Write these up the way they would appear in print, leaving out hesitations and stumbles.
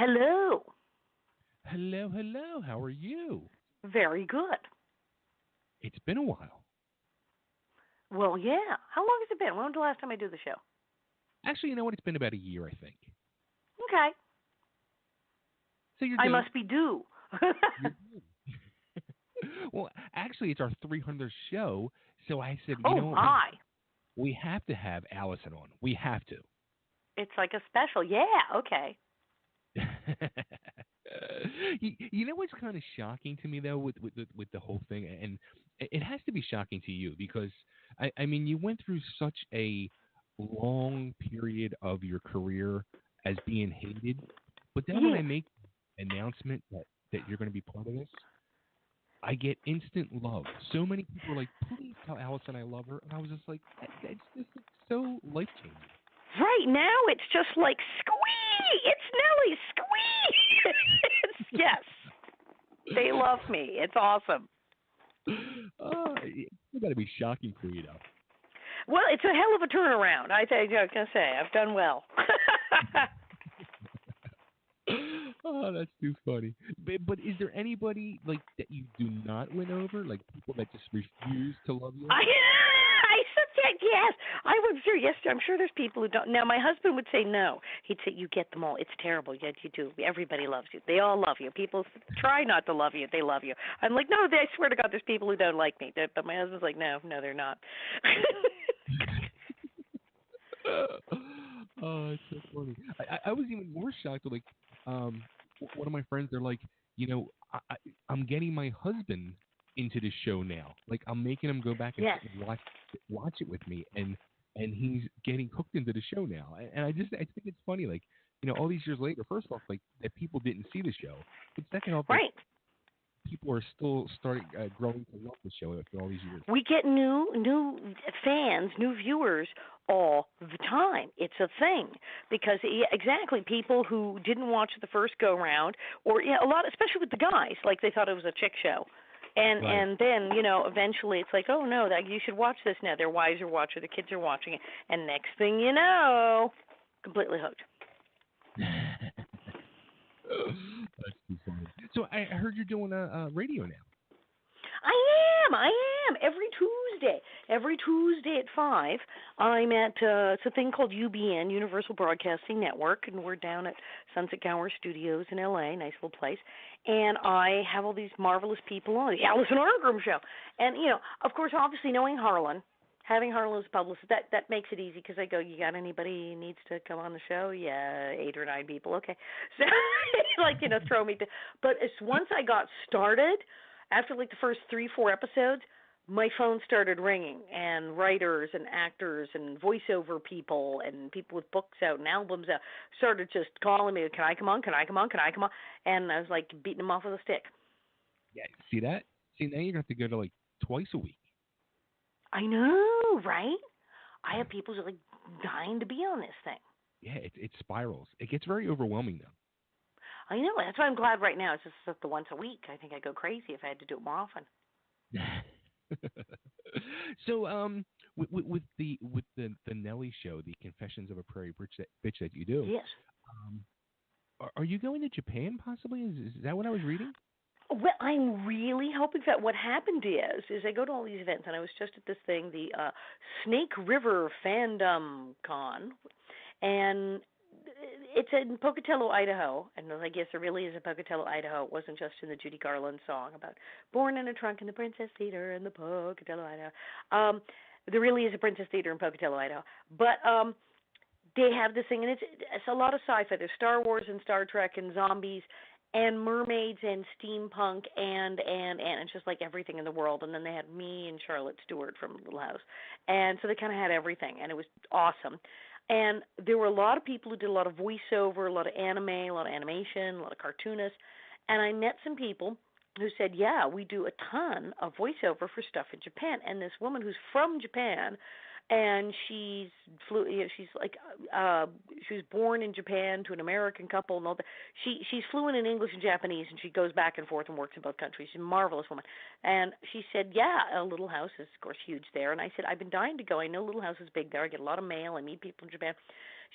Hello. Hello, hello. How are you? Very good. It's been a while. Well, yeah. How long has it been? When was the last time I do the show? Actually, you know what? It's been about a year, I think. Okay. So you're I due. must be due. You're due. Well, actually, it's our 300th show. So I said, you Oh know what? We my. we have to have Allison on. We have to. It's like a special. Yeah, okay. You know what's kind of shocking to me though with the whole thing, and it has to be shocking to you because I mean you went through such a long period of your career as being hated, but then when I Yes. make an announcement that you're going to be part of this, I get instant love. So many people are like, "Please tell Allison I love her," and I was just like, "That's just like, so life changing." Right now it's just like squee. It's Nellie squee. Yes. They love me. It's awesome. It's got to be shocking for you though. Well, it's a hell of a turnaround. I think I was gonna say I've done well. Oh, that's too funny. But is there anybody like that you do not win over? Like people that just refuse to love you? I said yes. I would sure yes. I'm sure there's people who don't. Now my husband would say no. He'd say you get them all. It's terrible. Yet you do. Everybody loves you. They all love you. People try not to love you. They love you. I'm like no. I swear to God, there's people who don't like me. But my husband's like no, they're not. Oh, it's so funny. I was even more shocked. Like, um, one of my friends, they're like, you know, I'm getting my husband into the show now. Like, I'm making him go back and Yes. sit and watch it with me, and he's getting hooked into the show now. And I think it's funny, like, all these years later. First off, like that people didn't see the show, but second off, like Right. people are still starting growing to love the show after all these years. We get new fans, new viewers all the time. It's a thing because exactly people who didn't watch the first go round, or a lot, especially with the guys, like they thought it was a chick show, and Right. and then eventually it's like, oh no, that you should watch this now. Their wives are watching, their kids are watching it, and next thing you know, completely hooked. That's too funny. So I heard you're doing a radio now. I am. Every Tuesday at 5, I'm at, it's a thing called UBN, Universal Broadcasting Network, and we're down at Sunset Gower Studios in LA, nice little place. And I have all these marvelous people on, the Alison Arngrim Show. And, of course, obviously knowing Harlan, having Harlan as a publicist, that makes it easy because I go, you got anybody who needs to come on the show? Yeah, 8 or 9 people. Okay. So, throw me to, but as once I got started, after like the first 3-4 episodes, my phone started ringing, and writers and actors and voiceover people and people with books out and albums out started just calling me, can I come on, can I come on, can I come on? And I was like beating them off with a stick. Yeah. See that? See, now you have to go to like twice a week. I know, right? I Yeah. have people who are like dying to be on this thing. Yeah. It spirals. It gets very overwhelming though. I know. That's why I'm glad right now it's just the once a week. I think I'd go crazy if I had to do it more often. So, with the Nellie show, the Confessions of a Prairie bitch that you do, Yes. um, are you going to Japan possibly? Is that what I was reading? Well, I'm really hoping that what happened is I go to all these events, and I was just at this thing, the Snake River Fandom Con, and it's in Pocatello, Idaho. And I guess there really is a Pocatello, Idaho. It wasn't just in the Judy Garland song about born in a trunk in the Princess Theater in the Pocatello, Idaho. There really is a Princess Theater in Pocatello, Idaho. But they have this thing, and it's a lot of sci-fi. There's Star Wars and Star Trek and zombies and mermaids and steampunk and it's just like everything in the world. And then they had me and Charlotte Stewart from Little House, and so they kind of had everything, and it was awesome. And there were a lot of people who did a lot of voiceover, a lot of anime, a lot of animation, a lot of cartoonists, and I met some people who said, yeah, we do a ton of voiceover for stuff in Japan. And this woman who's from Japan, and she's like she was born in Japan to an American couple and all that. She's fluent in English and Japanese, and she goes back and forth and works in both countries. She's a marvelous woman. And she said, yeah, Little House is of course huge there. And I said, I've been dying to go. I know Little House is big there. I get a lot of mail. I meet people in Japan.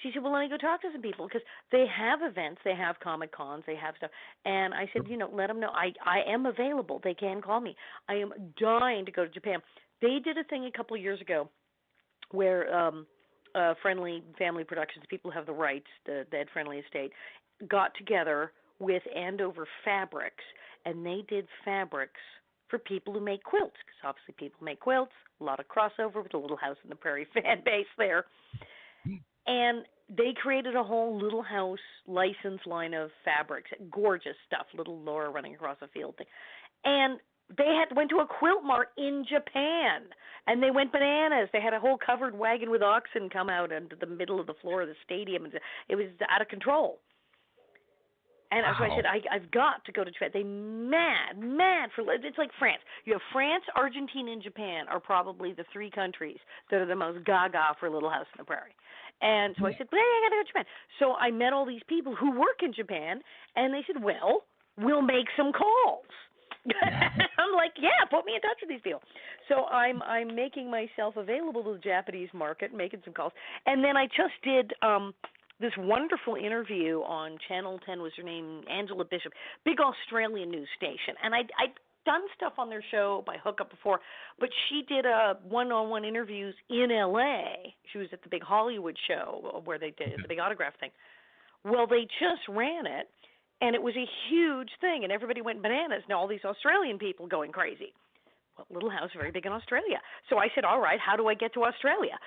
She said, well, let me go talk to some people because they have events, they have Comic Cons, they have stuff. And I said, let them know I am available. They can call me. I am dying to go to Japan. They did a thing a couple of years ago where Friendly Family Productions, people who have the rights, the Ed Friendly estate, got together with Andover Fabrics, and they did fabrics for people who make quilts, because obviously people make quilts, a lot of crossover with the Little House on the Prairie fan base there. And they created a whole Little House license line of fabrics, gorgeous stuff, little Laura running across a field thing. And they went to a quilt mart in Japan, and they went bananas. They had a whole covered wagon with oxen come out into the middle of the floor of the stadium, and it was out of control. And so I said, I've got to go to Japan. They mad for it's like France. You have France, Argentina, and Japan are probably the three countries that are the most gaga for Little House on the Prairie. And so I said, well, I got to go to Japan. So I met all these people who work in Japan, and they said, well, we'll make some calls. I'm like, yeah, put me in touch with these people. So I'm making myself available to the Japanese market, making some calls. And then I just did this wonderful interview on Channel 10, was her name, Angela Bishop, big Australian news station. And I'd done stuff on their show by hookup before, but she did one-on-one interviews in L.A. She was at the big Hollywood show where they did the big autograph thing. Well, they just ran it, and it was a huge thing, and everybody went bananas. Now all these Australian people going crazy. Well, Little House very big in Australia. So I said, all right, how do I get to Australia?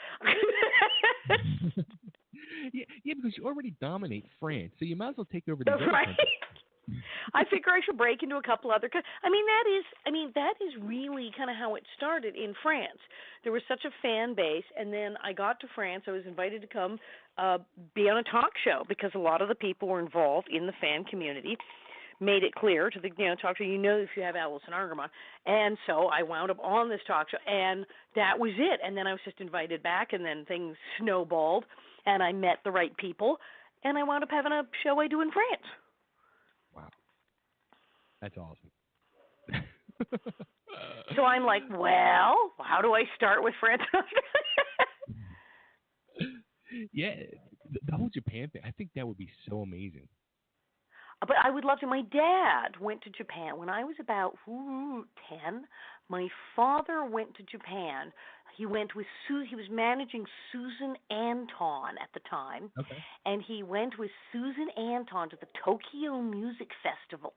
Yeah, because you already dominate France, so you might as well take over the other countries. I figure I should break into a couple other countries. That is really kind of how it started in France. There was such a fan base, and then I got to France. I was invited to come be on a talk show because a lot of the people were involved in the fan community. Made it clear to the talk show, if you have Alison Arngrim on. And so I wound up on this talk show, and that was it. And then I was just invited back, and then things snowballed, and I met the right people, and I wound up having a show I do in France. Wow. That's awesome. So I'm like, well, how do I start with France? Yeah, the whole Japan thing, I think that would be so amazing. But I would love to. My dad went to Japan when I was about 10. My father went to Japan. He went with he was managing Susan Anton at the time. Okay. And he went with Susan Anton to the Tokyo Music Festival.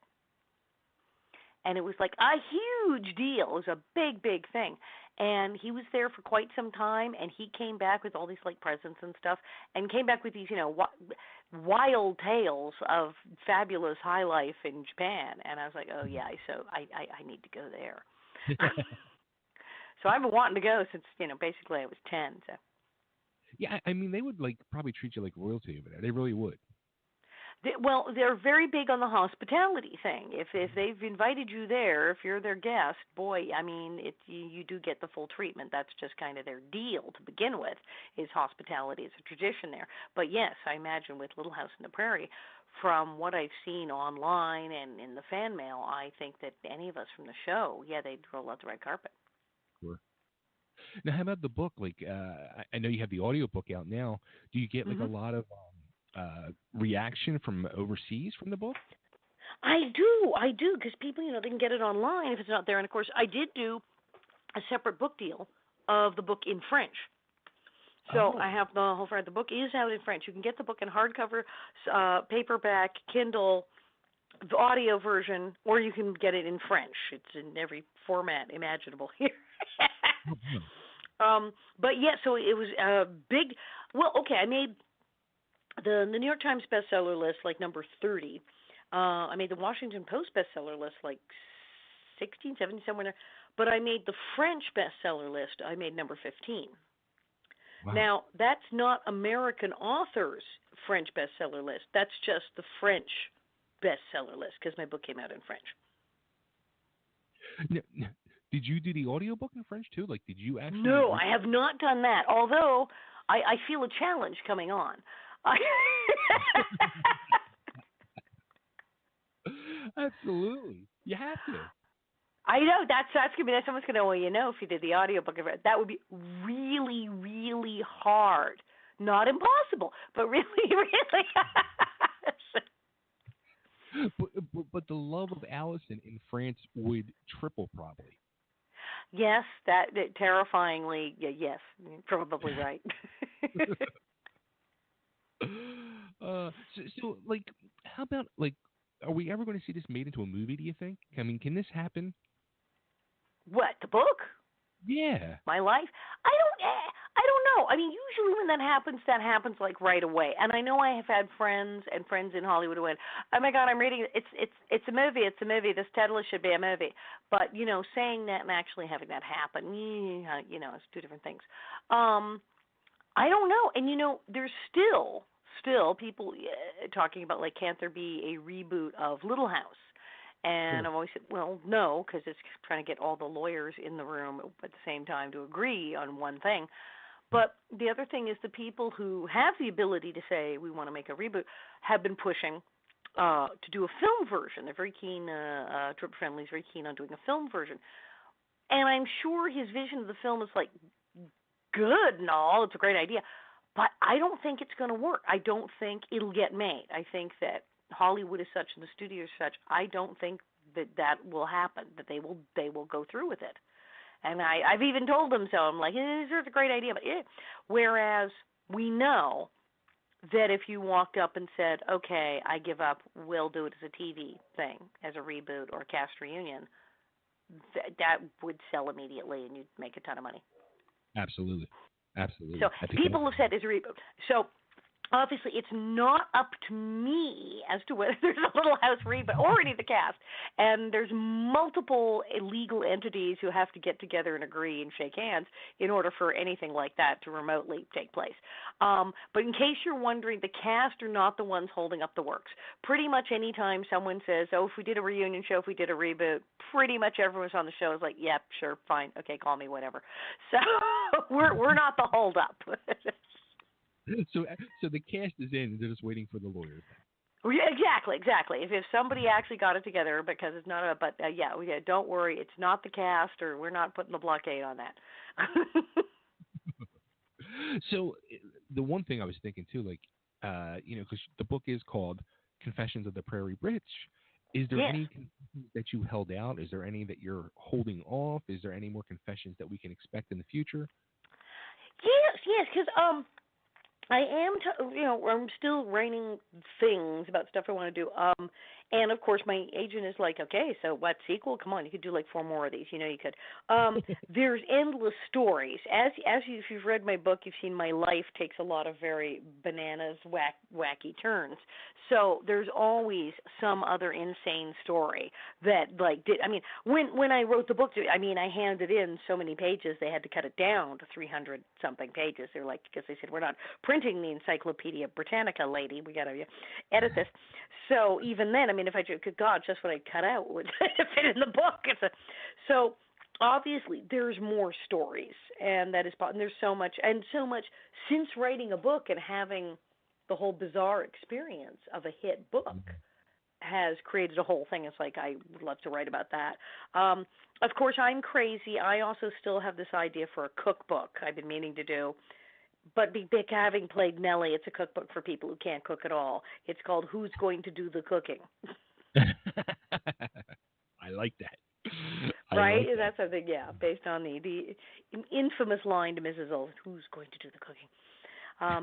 And it was like a huge deal. It was a big, big thing. And he was there for quite some time, and he came back with all these presents and stuff, and came back with these wild tales of fabulous high life in Japan. And I was like, oh yeah, so I need to go there. So I've been wanting to go since basically I was 10. So yeah, they would probably treat you like royalty over there. They really would. They're very big on the hospitality thing. If they've invited you there, if you're their guest, boy, you do get the full treatment. That's just kind of their deal to begin with, is hospitality. It's a tradition there. But yes, I imagine with Little House on the Prairie, from what I've seen online and in the fan mail, I think that any of us from the show, they'd roll out the red carpet. Sure. Now, how about the book? I know you have the audiobook out now. Do you get a lot of reaction from overseas from the book? I do, because people, they can get it online if it's not there. And of course, I did do a separate book deal of the book in French. So I have the whole French. The book is out in French. You can get the book in hardcover, paperback, Kindle, the audio version, or you can get it in French. It's in every format imaginable here. But yeah, so it was a big. Well, okay, I made the New York Times bestseller list number 30. I made the Washington Post bestseller list 16, 17, somewhere there. But I made the French bestseller list. I made number 15. Wow. Now, that's not American authors' French bestseller list. That's just the French bestseller list because my book came out in French. Now, did you do the audiobook in French too? Did you actually? No, I have not done that. Although I feel a challenge coming on. Absolutely, you have to. I know that's gonna be. Someone's gonna. Well, if you did the audiobook of it, that would be really, really hard not impossible, but really, really. But the love of Alison in France would triple probably. Yes, that terrifyingly, yes, probably right. So, like, how about, like, are we ever going to see this made into a movie, do you think? I mean, can this happen? What, the book? Yeah. My life? I don't know. I mean, usually when that happens like right away. And I know I have had friends in Hollywood who went, "Oh my God, I'm reading it. It's a movie. It's a movie. This Titleist should be a movie." But saying that and actually having that happen, it's two different things. I don't know. And there's still people talking about, like, can't there be a reboot of Little House? And Sure. I've always said, well, no, because it's trying to get all the lawyers in the room at the same time to agree on one thing. But the other thing is the people who have the ability to say we want to make a reboot have been pushing to do a film version. They're very keen. Trip Friendly is very keen on doing a film version, and I'm sure his vision of the film is like good and all. It's a great idea, but I don't think it's going to work. I don't think it'll get made. I think that Hollywood is such and the studio is such. I don't think that will happen. That they will go through with it. And I've even told them so. I'm like, this is a great idea, but whereas we know that if you walked up and said, okay, I give up, we'll do it as a TV thing, as a reboot or a cast reunion, that would sell immediately and you'd make a ton of money. Absolutely. Absolutely. So people have said it's a reboot. So obviously it's not up to me as to whether there's a Little House reboot or any of the cast. And there's multiple legal entities who have to get together and agree and shake hands in order for anything like that to remotely take place. But in case you're wondering, the cast are not the ones holding up the works. Pretty much any time someone says, oh, if we did a reunion show, if we did a reboot, pretty much everyone's on the show is like, yep, sure, fine, okay, call me, whatever. So we're not the hold up. So the cast is in. They're just waiting for the lawyers. Yeah, exactly. If somebody actually got it together, because it's not don't worry, it's not the cast, or we're not putting the blockade on that. So the one thing I was thinking too, like, because the book is called Confessions of the Prairie Bitch. Is there any confessions that you held out? Is there any that you're holding off? Is there any more confessions that we can expect in the future? Yes, because I am, I'm still writing things about stuff I want to do. And of course, my agent is like, okay, so what sequel? Come on, you could do like 4 more of these. You could. There's endless stories. If you've read my book, you've seen my life takes a lot of very bananas, wacky turns. So there's always some other insane story that when I wrote the book, I handed in so many pages, they had to cut it down to 300 something pages. They're like, because they said, we're not printing the Encyclopedia Britannica, lady. We got to edit this. So even then, if I good God, just what I cut out would fit in the book. So obviously there's more stories, and there's so much since writing a book and having the whole bizarre experience of a hit book has created a whole thing. It's like I would love to write about that. Of course, I'm crazy. I also still have this idea for a cookbook I've been meaning to do. But having played Nellie, it's a cookbook for people who can't cook at all. It's called Who's Going to Do the Cooking? I like that. Right? Like that. That's something, based on the infamous line to Mrs. Olson, who's going to do the cooking?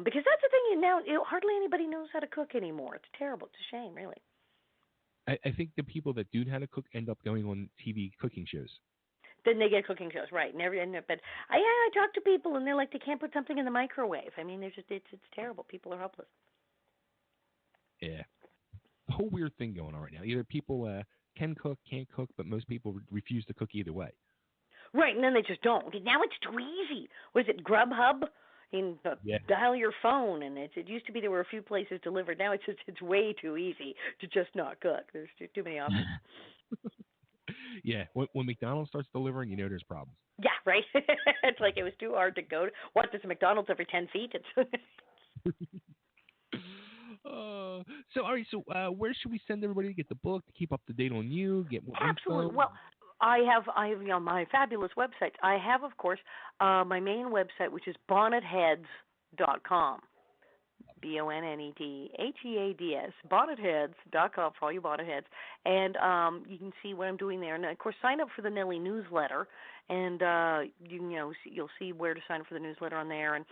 Because that's the thing, now hardly anybody knows how to cook anymore. It's terrible. It's a shame, really. I think the people that do know how to cook end up going on TV cooking shows. Then they get cooking shows, right? But I talk to people, and they're like, they can't put something in the microwave. It's terrible. People are hopeless. Yeah, a whole weird thing going on right now. Either people can cook, can't cook, but most people refuse to cook either way. Right, and then they just don't. Now it's too easy. Was it Grubhub? Dial your phone, and it used to be there were a few places delivered. Now it's way too easy to just not cook. There's too many options. Yeah, when McDonald's starts delivering, there's problems. Yeah, right. It's like it was too hard to go. What, there's a McDonald's every 10 feet? So, all right. So, where should we send everybody to get the book, to keep up to date on you, get more Absolutely. info? Well, I have my fabulous website. I have, of course, my main website, which is bonnetheads.com. bonnethheads.com. BONNEDHEADS, bonnethheads.com for all you bonnetheads. And you can see what I'm doing there. And, of course, sign up for the Nellie newsletter. And, you'll see where to sign up for the newsletter on there. And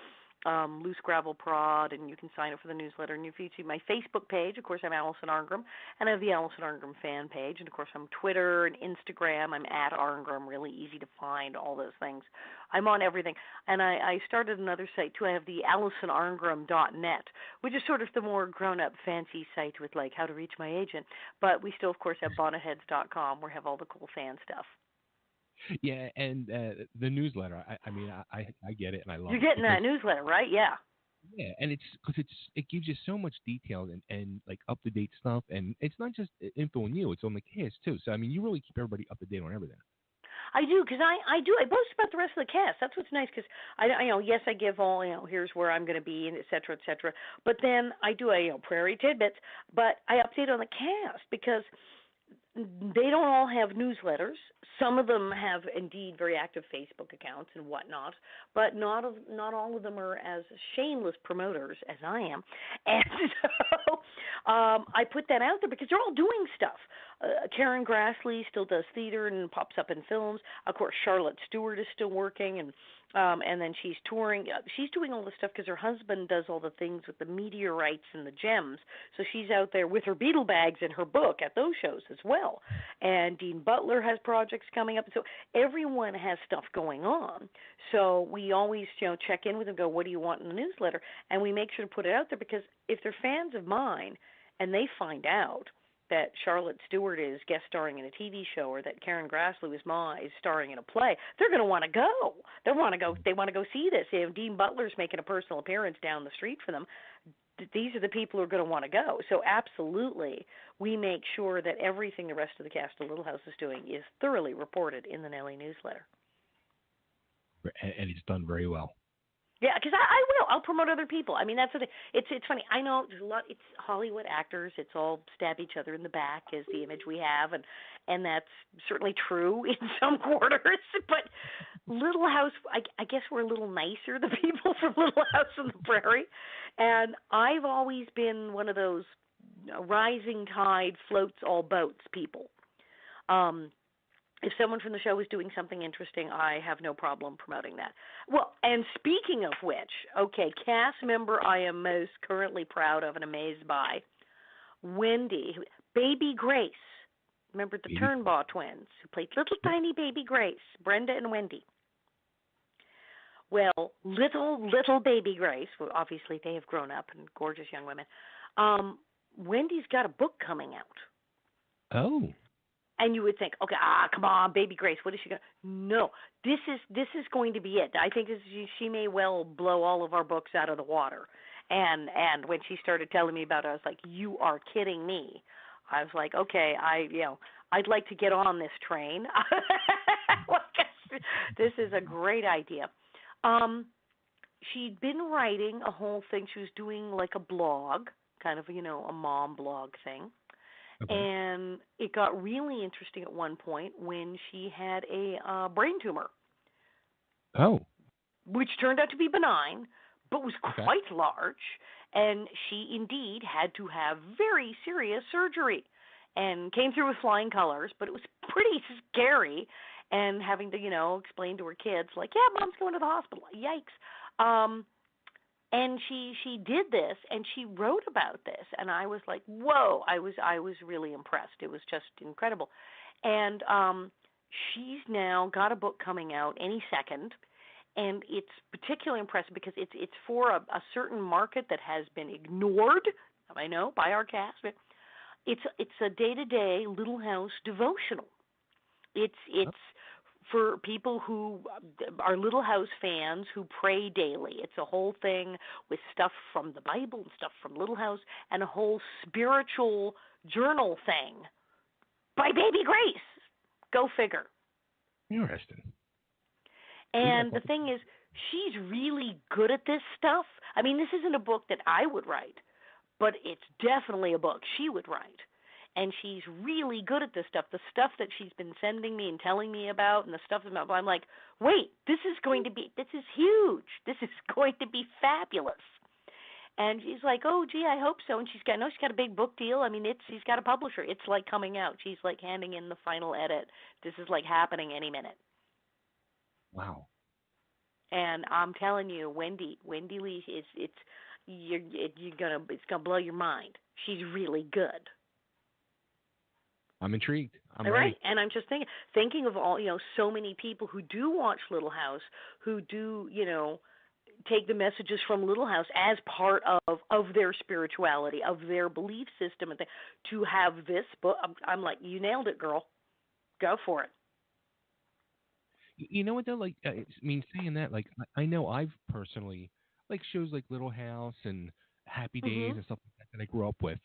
Loose Gravel Prod, and you can sign up for the newsletter. And if you see my Facebook page, of course, I'm Alison Arngrim, and I have the Alison Arngrim fan page. And, of course, I'm Twitter and Instagram. I'm at Arngrim, really easy to find, all those things. I'm on everything. And I started another site, too. I have the AlisonArngrim.net, which is sort of the more grown-up, fancy site with, like, how to reach my agent. But we still, of course, have bonnethheads.com, where we have all the cool fan stuff. Yeah, and the newsletter. I mean, I get it, and I love it. You're getting that newsletter, right? Yeah. Yeah, and it's because it gives you so much detail and like up to date stuff, and it's not just info on you; it's on the cast too. So I mean, you really keep everybody up to date on everything. I do, because I post about the rest of the cast. That's what's nice, because yes, I give all, here's where I'm going to be, and et cetera, et cetera. But then I do Prairie tidbits, but I update on the cast because they don't all have newsletters. Some of them have indeed very active Facebook accounts and whatnot, but not all of them are as shameless promoters as I am. And so I put that out there because they're all doing stuff. Karen Grassley still does theater and pops up in films. Of course, Charlotte Stewart is still working, and then she's touring. She's doing all this stuff because her husband does all the things with the meteorites and the gems. So she's out there with her beetle bags and her book at those shows as well. And Dean Butler has projects coming up. So everyone has stuff going on. So we always, check in with them, go, what do you want in the newsletter? And we make sure to put it out there because if they're fans of mine and they find out that Charlotte Stewart is guest starring in a TV show, or that Karen Grassley is starring in a play, they're going to want to go. They want to go see this. If Dean Butler's making a personal appearance down the street for them, these are the people who are going to want to go. So absolutely, we make sure that everything the rest of the cast of Little House is doing is thoroughly reported in the Nellie newsletter. And it's done very well. Yeah, because I will. I'll promote other people. I mean, that's the thing. It's funny. I know there's a lot. It's Hollywood actors. It's all stab each other in the back is the image we have, and that's certainly true in some quarters. But Little House, I guess we're a little nicer, the people from Little House on the Prairie, and I've always been one of those rising tide floats all boats people. If someone from the show is doing something interesting, I have no problem promoting that. Well, and speaking of which, okay, cast member I am most currently proud of and amazed by, Wendy, Baby Grace. Remember the Turnbaugh twins who played little tiny Baby Grace, Brenda and Wendy. Well, little Baby Grace, well, obviously they have grown up and gorgeous young women. Wendy's got a book coming out. Oh. And you would think, okay, come on, Baby Grace, what is she going to? No, this is going to be it. I think she may well blow all of our books out of the water. And when she started telling me about it, I was like, you are kidding me. I was like, okay, I'd like to get on this train. This is a great idea. She'd been writing a whole thing. She was doing like a blog, kind of, a mom blog thing. Okay. And it got really interesting at one point when she had a brain tumor. Oh. Which turned out to be benign, but was quite large. And she indeed had to have very serious surgery and came through with flying colors, but it was pretty scary. And having to, explain to her kids, like, yeah, Mom's going to the hospital. Yikes. And she did this, and she wrote about this, and I was like, whoa! I was really impressed. It was just incredible, and she's now got a book coming out any second, and it's particularly impressive because it's for a certain market that has been ignored, I know, by our cast. It's a day-to-day Little House devotional. It's for people who are Little House fans who pray daily. It's a whole thing with stuff from the Bible and stuff from Little House and a whole spiritual journal thing by Baby Grace. Go figure. Interesting. And the thing is, she's really good at this stuff. I mean, this isn't a book that I would write, but it's definitely a book she would write. and she's really good at this stuff. The stuff that she's been sending me and telling me about, and the stuff that I'm like, wait, this is huge. This is going to be fabulous. And she's like, oh, gee, I hope so. And she's got a big book deal. I mean, she's got a publisher. It's like coming out. She's like handing in the final edit. This is like happening any minute. Wow. And I'm telling you, Wendy Lee, it's gonna blow your mind. She's really good. I'm intrigued. I'm right. ready. And I'm just thinking of all, so many people who do watch Little House, who do, take the messages from Little House as part of their spirituality, of their belief system, and to have this book. I'm like, you nailed it, girl. Go for it. You know what though? Like, I mean, saying that, like, I know I've personally like shows like Little House and Happy Days and stuff like that I grew up with.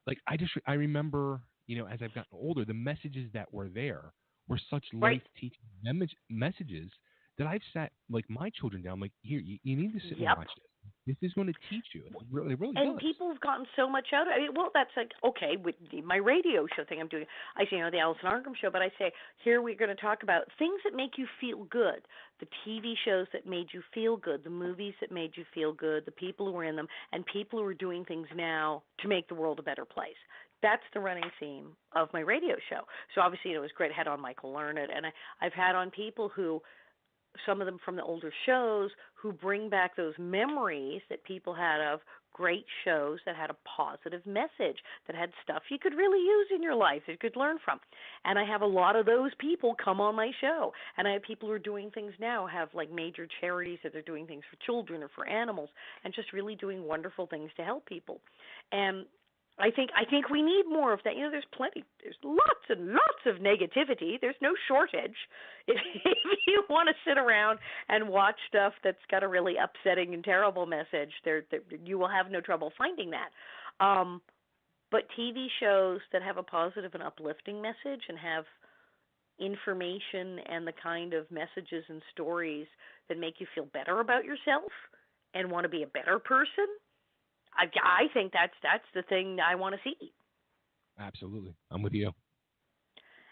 Like, I remember, as I've gotten older, the messages that were there were such life-teaching messages that I've sat like my children down. I'm like, here, you need to sit and watch this. This is going to teach you. It really does. And people have gotten so much out of it. I mean, well, that's like, okay, with my radio show thing I'm doing, I say, the Alison Arngrim show, but I say, here we're going to talk about things that make you feel good, the TV shows that made you feel good, the movies that made you feel good, the people who were in them, and people who are doing things now to make the world a better place. That's the running theme of my radio show. So obviously, it was great. I had on Michael Learned, and I've had on people who, some of them from the older shows, who bring back those memories that people had of great shows that had a positive message, that had stuff you could really use in your life, that you could learn from. And I have a lot of those people come on my show. And I have people who are doing things now, have like major charities that they're doing things for children or for animals, and just really doing wonderful things to help people. And I think we need more of that. There's lots and lots of negativity. There's no shortage. If you want to sit around and watch stuff that's got a really upsetting and terrible message, you will have no trouble finding that. But TV shows that have a positive and uplifting message and have information and the kind of messages and stories that make you feel better about yourself and want to be a better person, I think that's the thing I want to see. Absolutely, I'm with you.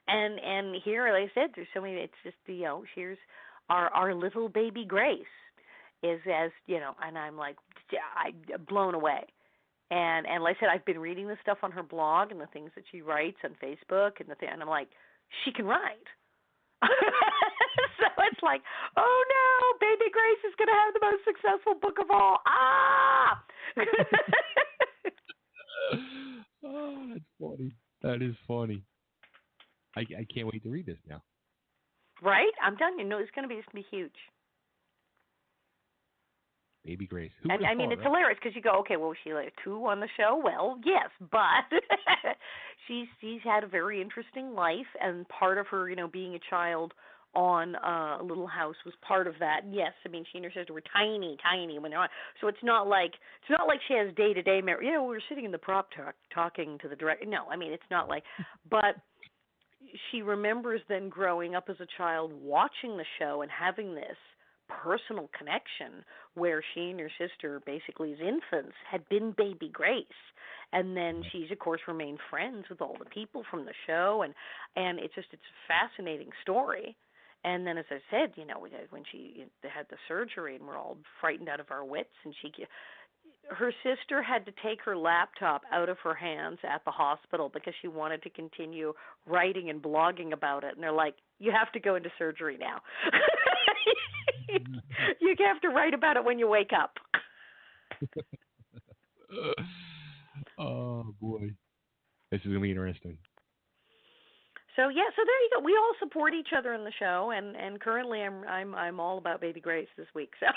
And here, like I said, there's so many. It's just here's our little baby Grace is, as and I'm like, I'm blown away. And like I said, I've been reading the stuff on her blog and the things that she writes on Facebook and I'm like, she can write. So it's like, oh no, baby Grace is going to have the most successful book of all. Oh, that's funny. That is funny. I can't wait to read this now. Right? I'm telling you, it's going to be huge. Baby Grace. I mean, it's hilarious because you go, okay, well, was she like 2 on the show? Well, yes, but she's had a very interesting life, and part of her, being a child on Little House was part of that. And yes, I mean, she and her sister were tiny when they're on. So it's not like she has day-to-day memory. We were sitting in the prop talking to the director. No, I mean, it's not like, but she remembers then growing up as a child, watching the show and having this personal connection where she and her sister, basically as infants, had been baby Grace. And then she's, of course, remained friends with all the people from the show. And it's a fascinating story. And then, as I said, when she had the surgery and we're all frightened out of our wits, and her sister had to take her laptop out of her hands at the hospital because she wanted to continue writing and blogging about it. And they're like, you have to go into surgery now. You have to write about it when you wake up. Oh, boy. This is going to be interesting. So there you go. We all support each other in the show, and currently I'm all about Baby Grace this week. So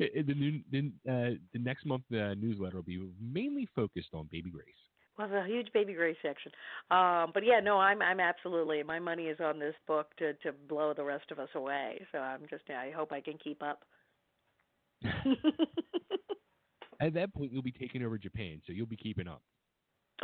the next month newsletter will be mainly focused on Baby Grace. Well, there's a huge Baby Grace section, but yeah, no, I'm absolutely. My money is on this book to blow the rest of us away. So I hope I can keep up. At that point, you'll be taking over Japan, so you'll be keeping up.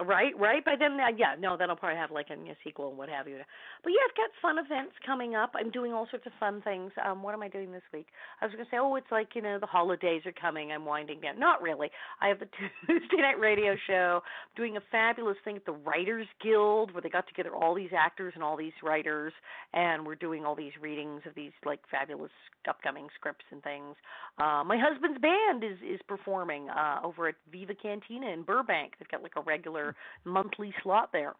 Right, right. By then, yeah, no, then I'll probably have like a sequel and what have you. But yeah, I've got fun events coming up. I'm doing all sorts of fun things. What am I doing this week? I was going to say, oh, it's like, the holidays are coming. I'm winding down. Not really. I have the Tuesday night radio show. I'm doing a fabulous thing at the Writers Guild where they got together all these actors and all these writers, and we're doing all these readings of these like fabulous upcoming scripts and things. My husband's band is performing over at Viva Cantina in Burbank. They've got like a regular monthly slot there.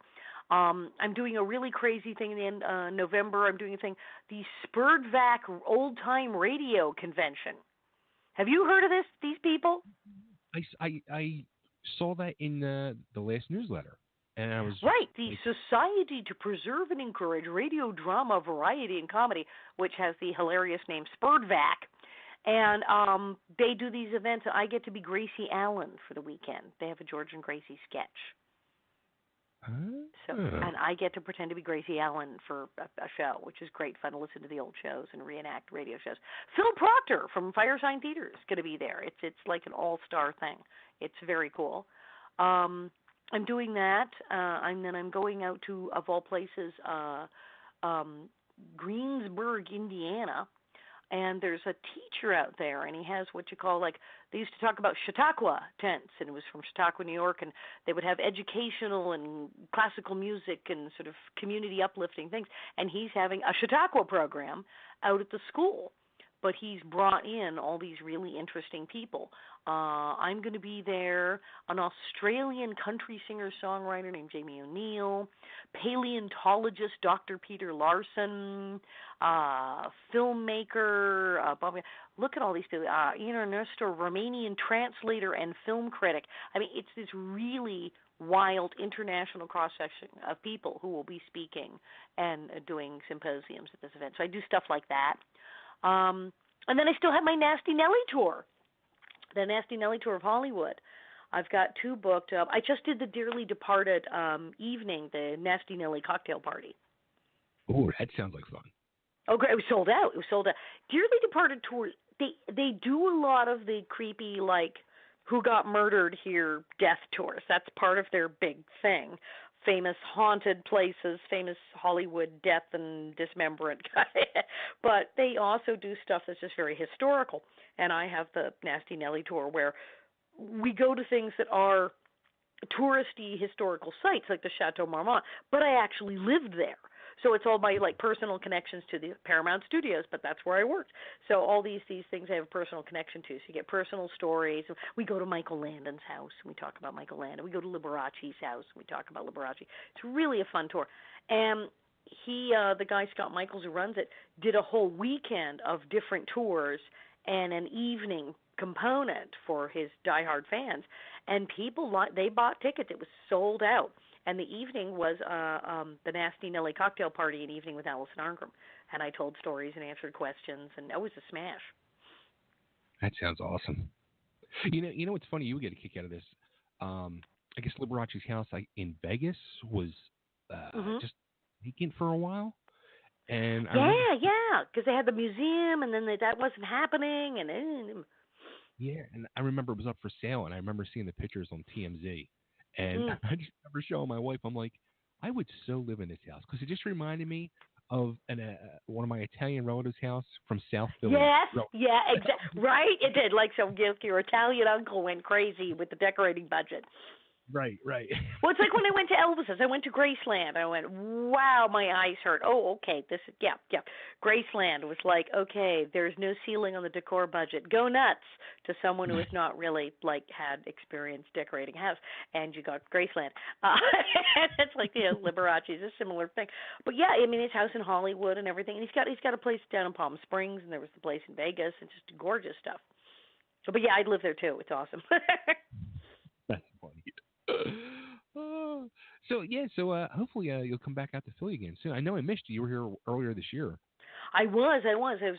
I'm doing a really crazy thing in the end November. I'm doing a thing, the Spurdvac Old Time Radio Convention. Have you heard of these people? I saw that in the last newsletter, and I was right. The Society to Preserve and Encourage Radio Drama, Variety, and Comedy, which has the hilarious name Spurdvac. And they do these events, and I get to be Gracie Allen for the weekend. They have a George and Gracie sketch. So, and I get to pretend to be Gracie Allen for a show, which is great fun to listen to the old shows and reenact radio shows. Phil Proctor from Firesign Theater is going to be there. It's like an all-star thing. It's very cool. I'm doing that, and then I'm going out to, of all places, Greensburg, Indiana. And there's a teacher out there, and he has what you call, like, they used to talk about Chautauqua tents, and it was from Chautauqua, New York, and they would have educational and classical music and sort of community uplifting things. And he's having a Chautauqua program out at the school, but he's brought in all these really interesting people. I'm going to be there, an Australian country singer-songwriter named Jamie O'Neill, paleontologist Dr. Peter Larson, filmmaker, look at all these people, Ian Ernesto, Romanian translator and film critic. I mean, it's this really wild international cross-section of people who will be speaking and doing symposiums at this event. So I do stuff like that. And then I still have my Nasty Nellie tour, the Nasty Nellie tour of Hollywood. I've got 2 booked up. I just did the dearly departed evening, the Nasty Nellie cocktail party. Oh, that sounds like fun. Okay, it was sold out. Dearly departed tour. They do a lot of the creepy, like, who got murdered here death tours. That's part of their big thing. Famous haunted places, famous Hollywood death and dismemberment guy. But they also do stuff that's just very historical. And I have the Nasty Nellie tour where we go to things that are touristy historical sites like the Chateau Marmont, but I actually lived there. So it's all my like personal connections to the Paramount Studios, but that's where I worked. So all these things I have a personal connection to. So you get personal stories. We go to Michael Landon's house and we talk about Michael Landon. We go to Liberace's house and we talk about Liberace. It's really a fun tour. And he, the guy Scott Michaels who runs it, did a whole weekend of different tours and an evening component for his diehard fans. And people, they bought tickets. It was sold out. And the evening was the Nasty Nellie cocktail party, an evening with Alison Arngrim. And I told stories and answered questions, and it was a smash. That sounds awesome. You know what's funny? You would get a kick out of this. I guess Liberace's house in Vegas was just vacant for a while. And because they had the museum, and then that wasn't happening, and and I remember it was up for sale, and I remember seeing the pictures on TMZ. And I just remember showing my wife, I'm like, I would so live in this house. Because it just reminded me of one of my Italian relatives' house from South Philly. Yes, exactly. Right? It did. Like, so your Italian uncle went crazy with the decorating budget. Right. Well, it's like when I went to Elvis's. I went to Graceland. I went, wow, my eyes hurt. Oh, okay. Graceland was like, okay, there's no ceiling on the decor budget. Go nuts to someone who has not really, like, had experience decorating a house. And you got Graceland. It's like, Liberace's a similar thing. But, yeah, I mean, his house in Hollywood and everything. And he's got a place down in Palm Springs, and there was the place in Vegas, and just gorgeous stuff. But, yeah, I'd live there, too. It's awesome. That's funny. So hopefully you'll come back out to Philly again soon. I know I missed you. You were here earlier this year. I was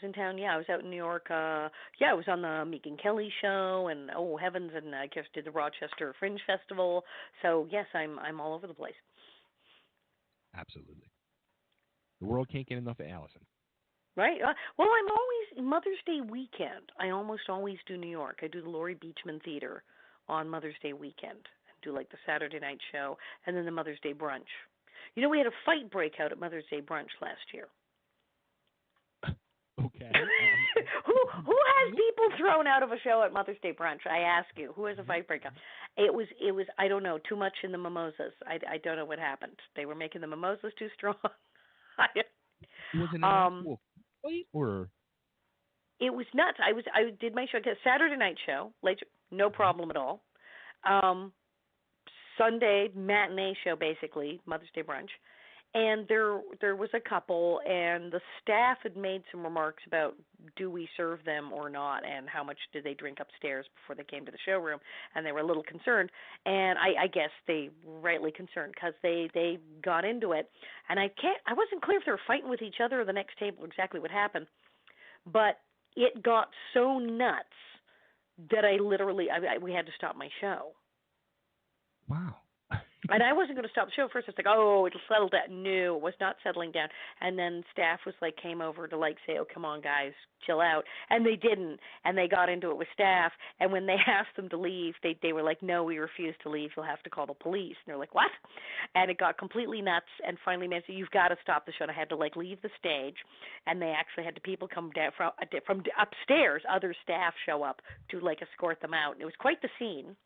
in town. Yeah, I was out in New York. I was on the Meek and Kelly show, and oh heavens, and I just did the Rochester Fringe Festival. So yes, I'm all over the place. Absolutely. The world can't get enough of Alison. Right. Well, I'm always Mother's Day weekend. I almost always do New York. I do the Laurie Beachman Theater on Mother's Day weekend. do like the Saturday night show, and then the Mother's Day brunch. You know, we had a fight break out at Mother's Day brunch last year. Okay. Who has people thrown out of a show at Mother's Day brunch? I ask you, who has a fight break out? It was I don't know, too much in the mimosas. I don't know what happened. They were making the mimosas too strong. Was it an actual fight or? It was nuts. I did my show, Saturday night show, late, no problem at all. Sunday matinee show, basically Mother's Day brunch, and there was a couple, and the staff had made some remarks about do we serve them or not, and how much did they drink upstairs before they came to the showroom, and they were a little concerned, and I guess they rightly concerned because they got into it, and I wasn't clear if they were fighting with each other or the next table exactly what happened, but it got so nuts that we had to stop my show. Wow. And I wasn't going to stop the show first. I was like, oh, it'll settle down. No, it was not settling down. And then staff came over to say, oh, come on, guys, chill out. And they didn't. And they got into it with staff. And when they asked them to leave, they were like, no, we refuse to leave. You'll have to call the police. And they're like, what? And it got completely nuts. And finally, man said, you've got to stop the show. And I had to leave the stage. And they actually had the people come down from upstairs. Other staff show up to escort them out. And it was quite the scene.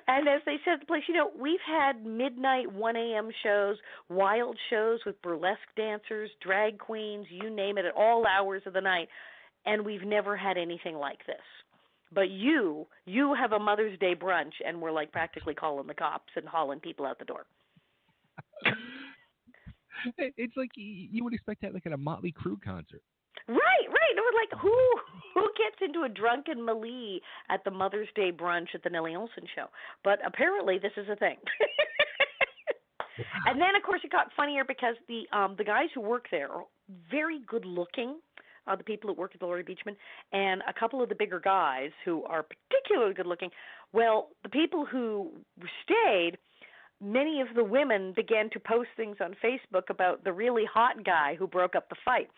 And as they said at the place, we've had midnight 1 a.m. shows, wild shows with burlesque dancers, drag queens, you name it, at all hours of the night, and we've never had anything like this. But you have a Mother's Day brunch, and we're practically calling the cops and hauling people out the door. It's like you would expect that at a Motley Crue concert. Right. It was who gets into a drunken melee at the Mother's Day brunch at the Nellie Oleson show? But apparently this is a thing. And then, of course, it got funnier because the guys who work there are very good looking, the people who work at the Laurie Beachman, and a couple of the bigger guys who are particularly good looking. Well, the people who stayed, many of the women began to post things on Facebook about the really hot guy who broke up the fight.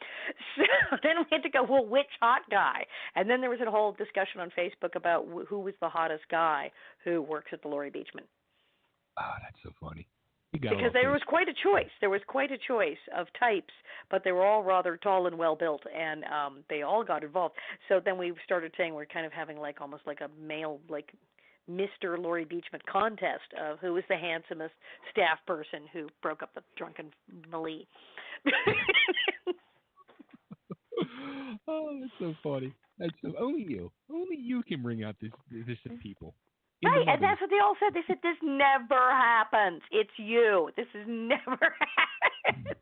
So then we had to go, well, which hot guy? And then there was a whole discussion on Facebook about who was the hottest guy who works at the Laurie Beachman. Oh, that's so funny. Because there was quite a choice. There was quite a choice of types, but they were all rather tall and well-built, and they all got involved. So then we started saying we're kind of having almost a male, Mr. Laurie Beachman contest of who was the handsomest staff person who broke up the drunken melee. Oh, that's so funny. Only you can bring out this in people. Right, and that's what they all said. They said, this never happens. It's you. This has never happened.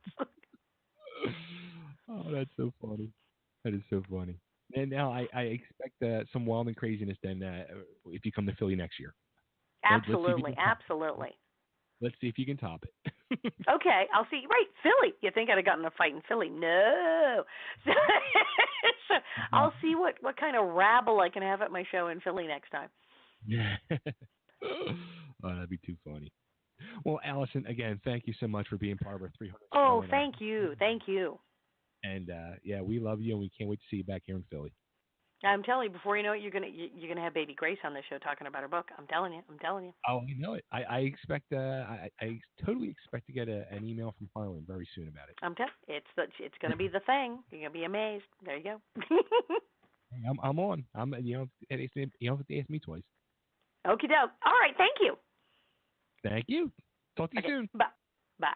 Oh, that's so funny. That is so funny. And now I expect some wild and craziness then if you come to Philly next year. Absolutely. Let's see if you can top it. Okay, I'll see. Right, Philly. You think I'd have gotten a fight in Philly? No. So I'll see what kind of rabble I can have at my show in Philly next time. Yeah. Oh, that'd be too funny. Well, Alison, again, thank you so much for being part of our 300. Oh, thank you. And yeah, we love you, and we can't wait to see you back here in Philly. I'm telling you, before you know it, you're gonna have Baby Grace on this show talking about her book. I'm telling you. Oh, you know it. I expect. I totally expect to get an email from Harlan very soon about it. I'm telling you, it's gonna be the thing. You're gonna be amazed. There you go. I'm on. You don't have to ask me twice. Okie doke. All right. Thank you. Thank you. Talk to you soon. Bye.